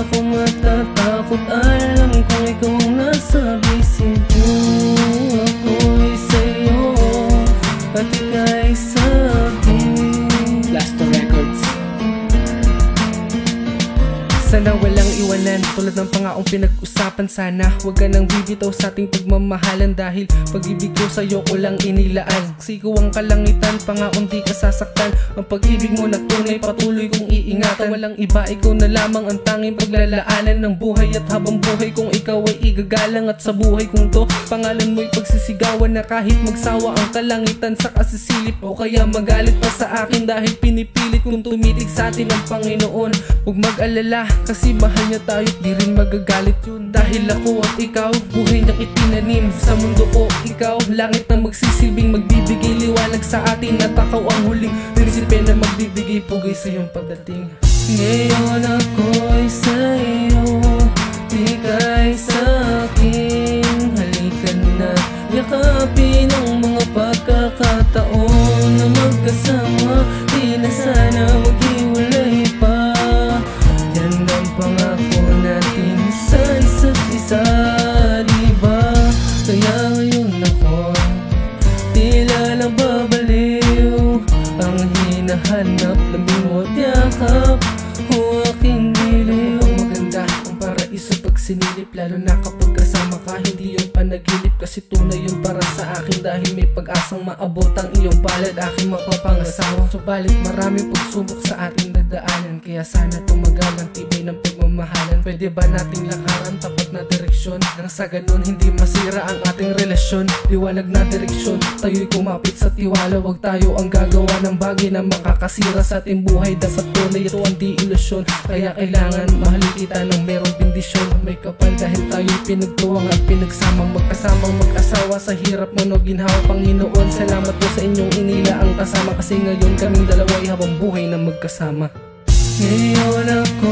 ako matatakot. Alam kong ikaw ang nasa isip ko. Ako'y sa'yo at ika'y sa'kin. Blasto Records. Sana walang iwanan, tulad ng pangaong pinag-usapan. Sana huwag ka nang bibitaw sa ating pagmamahalan, dahil pag-ibig ko sa'yo ko lang inilaan. Siko ang kalangitan, pangaong di ka sasaktan. Ang pag-ibig mo na tunay, patuloy kong iingatan. Walang iba, ikaw na lamang ang tanging paglalaanan ng buhay. At habang buhay kong ikaw ay igagalang, at sa buhay kong to, pangalan mo'y pagsisigawan na kahit magsawa ang kalangitan sa kasisilip. O kaya magalit pa sa akin dahil pinipilit kong tumitig sa atin ang Panginoon. Huwag mag-alala, kasi mahal niya tayo, di rin magagalit yun. Dahil ako at ikaw, buhay niyang itinanim sa mundo ko. Ikaw, langit na magsisilbing magbibigay liwanag sa atin. At ako ang huling prinsipe na magbibigay pugay sa iyong pagdating. Ngayon ako'y sa'yo, ika'y sa'kin. Halika na, yakapin ang mga pagkakataon na magkasama. Di na sana maghiwalay pa. Yan ang pangako natin sa isa't isa, diba? Kaya ngayon ako tila lang babaliw. Ang hinahanap, lamig at yakap o aking diliw. Maganda ang paraiso pag sinilip, lalo na kapag kasama ka. Hindi yun panaginip, kasi tunay yun para sa akin. Dahil may pag-asang maabot ang iyong palad, aking mapapangasawa. Subalit maraming pagsubok sa ating dadaanan, kaya sana tumagal ang tibay ng pagmamahalan. Pwede ba nating lakaran tapat na direksyon, nang sa ganun hindi masira ang ating relasyon? Liwanag na direksyon, tayo'y kumapit sa tiwala. Huwag tayo ang gagawa ng bagay na makakasira sa ating buhay. Dapat tunay, ito ang di ilusyon. Kaya kailangan mahalin kita ng merong bendisyon. May kapal dahil tayo'y pinagtuwang at pinagsamang magkasamang mag-asawa. Sa hirap mo no ginhawa, Panginoon, salamat po sa inyong inila ang kasama. Kasi ngayon kaming dalawa'y habang buhay na magkasama. Ngayon ako